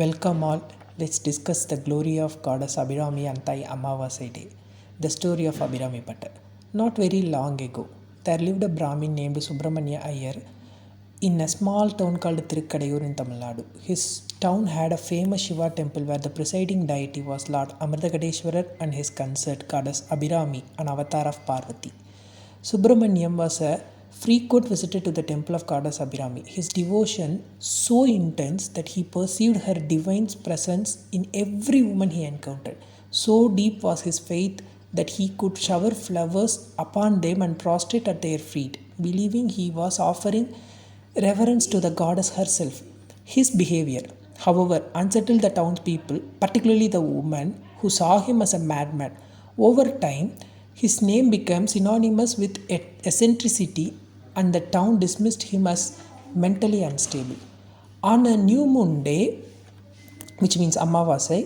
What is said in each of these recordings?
Welcome all. Let's discuss the glory of goddess Abhirami and Thai Amavasai Day. The story of Abhirami Bhatta. Not very long ago, there lived a Brahmin named Subramanya Iyer in a small town called Thirukadayur in Tamil Nadu. His town had a famous Shiva temple where the presiding deity was Lord Amritagadeshwarar and his consort goddess Abhirami, an avatar of Parvati. Subramanyam was a frequent visitor to the temple of goddess Abhirami. His devotion so intense that he perceived her divine presence in every woman he encountered. So deep was his faith that he could shower flowers upon them and prostrate at their feet, believing he was offering reverence to the goddess herself. His behavior, however, unsettled the townspeople, particularly the women who saw him as a madman. Over time, his name became synonymous with eccentricity, and the town dismissed him as mentally unstable. On a new moon day, which means Amavasai,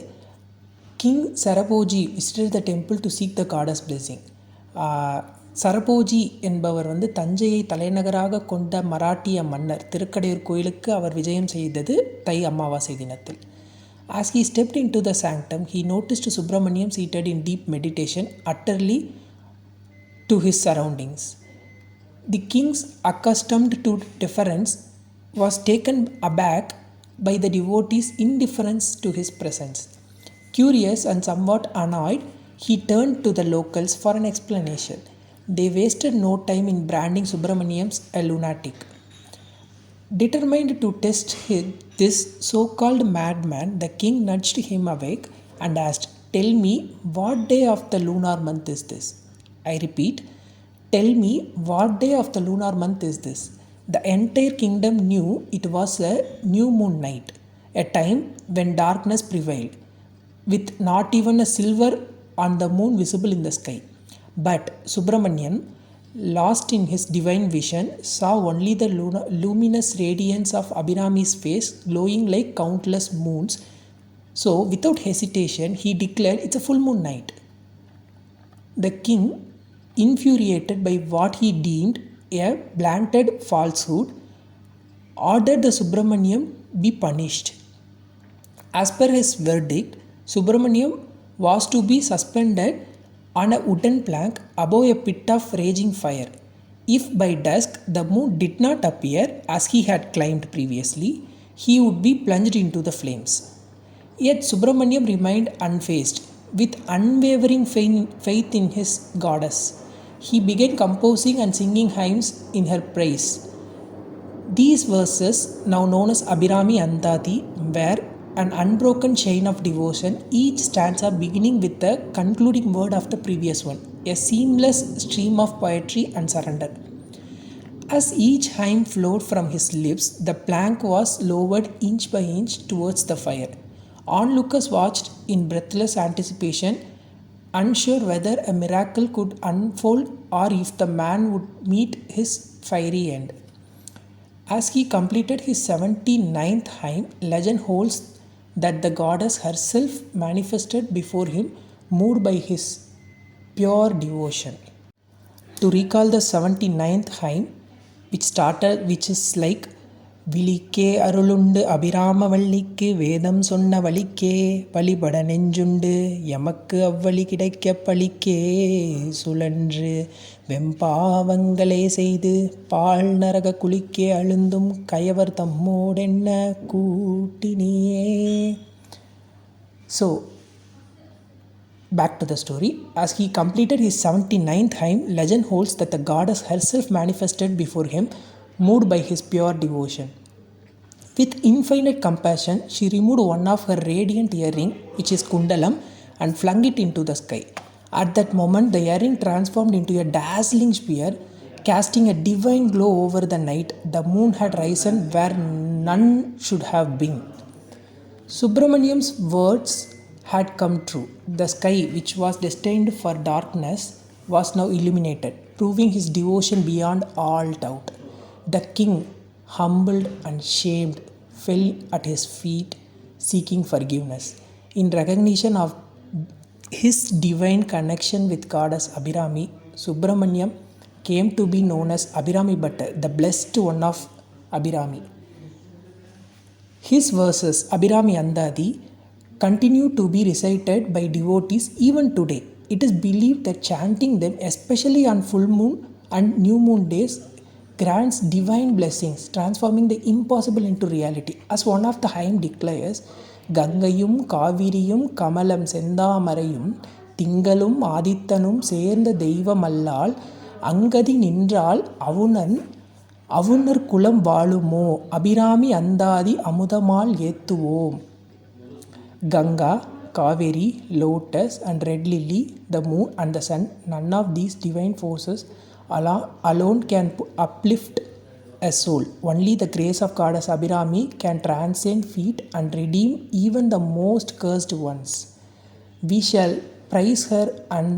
King Sarvesh visited the temple to seek the goddess blessing. Serfoji என்பவர் தஞ்சையை தலைநகராக கொண்ட மராட்டிய மன்னர். திருக்கடையூர் கோயிலுக்கு அவர் விஜயம் செய்தது தை அமாவாசை தினத்தில். As he stepped into the sanctum, he noticed Subramanyam seated in deep meditation, utterly to his surroundings. The king's accustomed to deference was taken aback by the devotees' indifference to his presence. Curious and somewhat annoyed, he turned to the locals for an explanation. They wasted no time in branding Subramanyam a lunatic. Determined to test this so-called madman, the king nudged him awake and asked, "Tell me, what day of the lunar month is this?" I repeat, "Tell me, what day of the lunar month is this?" The entire kingdom knew it was a new moon night, a time when darkness prevailed, with not even a silver on the moon visible in the sky. But Subramanyam, lost in his divine vision, saw only the luminous radiance of Abhirami's face glowing like countless moons. So, without hesitation, he declared it's a full moon night. The king, infuriated by what he deemed a blatant falsehood, ordered the Subramanyam be punished. As per his verdict, Subramanyam was to be suspended on a wooden plank above a pit of raging fire. If by dusk the moon did not appear as he had claimed previously, he would be plunged into the flames. Yet Subramanyam remained unfazed. With unwavering faith in his goddess, he began composing and singing hymns in her praise. These verses, now known as Abhirami Andati, were an unbroken chain of devotion, each stanza beginning with the concluding word of the previous one, a seamless stream of poetry and surrender. As each hymn flowed from his lips, the plank was lowered inch by inch towards the fire. Onlookers watched in breathless anticipation, unsure whether a miracle could unfold or if the man would meet his fiery end. As he completed his 79th hymn, legend holds that the goddess herself manifested before him, moved by his pure devotion. To recall the 79th hymn, which is like, விழிக்கே அருளுண்டு அபிராம வள்ளிக்கு வேதம் சொன்ன வழிக்கே வழிபட நெஞ்சுண்டு எமக்கு அவ்வழி கிடைக்க பழிக்கே சுழன்று வெம்பாவங்களே செய்து பால் நரக குளிக்கே அழுந்தும் கயவர் தம்மோடென்ன கூட்டினியே. So, back to the story. As he completed his 79th hymn, legend holds that the goddess herself manifested before him, moved by his pure devotion. With infinite compassion, she removed one of her radiant earring, which is Kundalam, and flung it into the sky. At that moment, the earring transformed into a dazzling spear, casting a divine glow over the night. The moon had risen where none should have been. Subramanyam's words had come true. The sky, which was destined for darkness, was now illuminated, proving his devotion beyond all doubt. The king, humbled and shamed, fell at his feet seeking forgiveness. In recognition of his divine connection with goddess Abhirami, Subramanyam came to be known as Abhirami Bhatta, the blessed one of Abhirami. His verses, Abhirami Andadi, continue to be recited by devotees even today. It is believed that chanting them, especially on full moon and new moon days, grants divine blessings, transforming the impossible into reality. As one of the hymn declares, Gangayum, Kaviriyum, Kamalam Sendamarayum, திங்களும் ஆதித்தனும் சேர்ந்த தெய்வமல்லால் அங்கதி நின்றால் அவுணர் குலம் வாழுமோ அபிராமி அந்தாதி அமுதமால் ஏத்துவோம். Ganga, Kaveri, Lotus and Red Lily, the moon and the sun, none of these divine forces alone can uplift a soul. Only the grace of Goddess Abhirami can transcend fate and redeem even the most cursed ones. We shall praise her and